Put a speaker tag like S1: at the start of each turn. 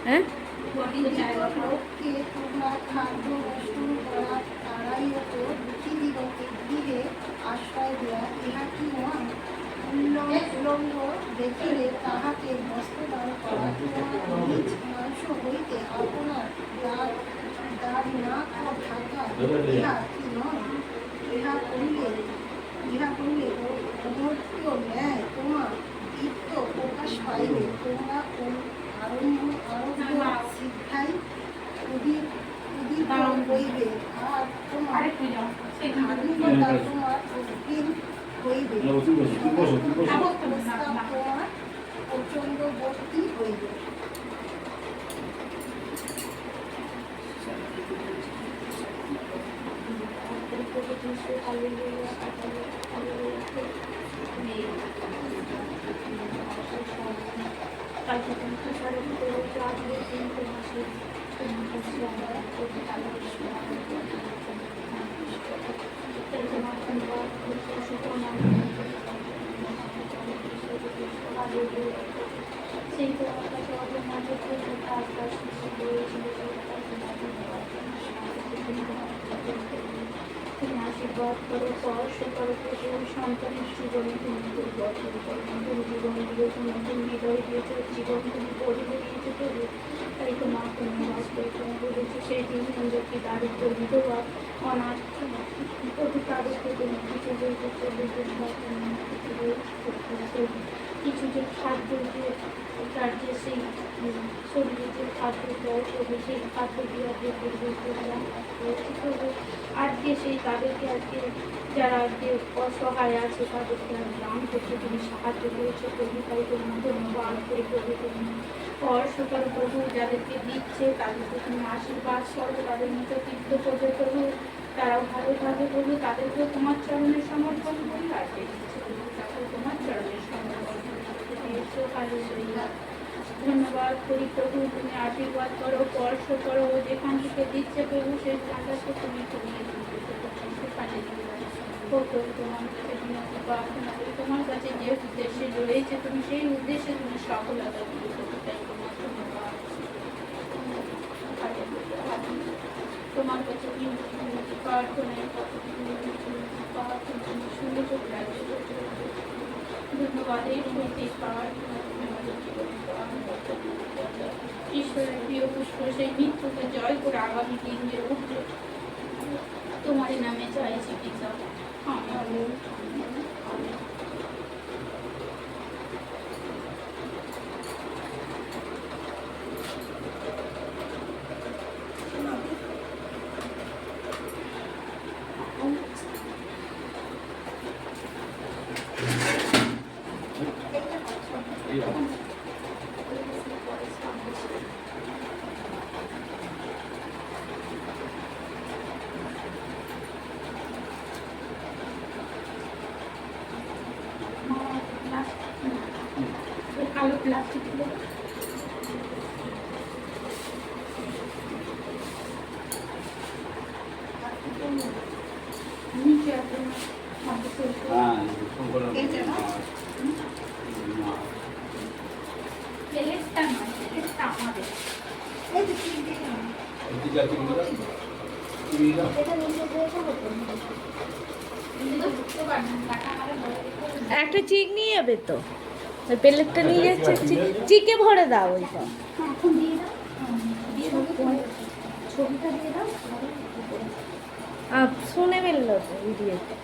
S1: হ্যাঁ
S2: আশ্রয় দেয়া ইহা কি নয়? উল্লঙ্গ দেখিলে তাহাকে বস্ত্রদান করা, তোমার নিজ মাংস হইতে আপনার দাঁড় নাক ও ঢাকা, ইহা কি নয়? ইহা করিলে অমর্ত্য ন্যায় তোমার দীপ্ত প্রকাশ পাইবে। তোমরা আরোগ্য শিক্ষায় উদিত হইবে, আর তোমার ধার্মিকতা তোমার উদ্ভিদ হইবে, প্রস্তাব তোমার প্রচণ্ডবর্তী হইবে। আশীর্বাদ করো, স্পর্শ করো, সন্তানের জীবনে তুমি বছর নতুন জীবন দিয়েছো, নতুন হৃদয় দিয়েছো, জীবন তুমি পরিবে দিয়েছো প্রভু। তাই তোমার ধন্যবাদ করে তুমি বলেছো সেই দিন সুন্দরকে দারিদ্র বিধবা অনাথ প্রতি তাদেরকে তুমি কিছু কিছু যে খাদ্য যে তার যে সেই শরীরে যে খাদ্য দেয় প্রভু, সেই খাদ্য দিয়ে আজকে আজকে সেই তাদেরকে আজকে যারা আজকে অসহায় আছে তাদেরকে দান করতে তুমি সাহায্য করেছো প্রভু। তাই তোমার ধন্যবাদ করে প্রভু তুমি স্পর্শ করো প্রভু, যাদেরকে দিচ্ছে তাদেরকে তুমি আশীর্বাদ করো, তাদের মতো তীর্থ করবে প্রভু, তারাও ভালো থাকে প্রভু, তাদেরকেও তোমার চরণে সমর্পণ করি। আর দিচ্ছে প্রভু তাকেও তোমার চরণে সমর্পণ করি। ধন্যবাদ করি প্রভু, তুমি আশীর্বাদ করো, স্পর্শ করো, ও যেখান থেকে দিচ্ছে প্রভু সেই জায়গাকে তুমি কমিয়ে তোমার কাছে যে উদ্দেশ্যে রয়েছে তুমি সেই উদ্দেশ্যে তুমি সফলতা দিয়ে তোমার কাছে প্রার্থনায় সুযোগ লাগবে। ধন্যবাদ এই ঈশ্বরের প্রিয় পুষ্প সেই মৃত্যুকে জয় করে আগামী দিন যে উঠবে তোমার নামে চাইছি পিতা। কালো প্লাস্টিক নিচে আছে
S1: একটা চিক নিয়ে যাবে তো, প্লেটটা নিয়ে যাচ্ছে, চিকে ভরে দাও ওইটা। শুনে ফেললো তো ভিডিওতে।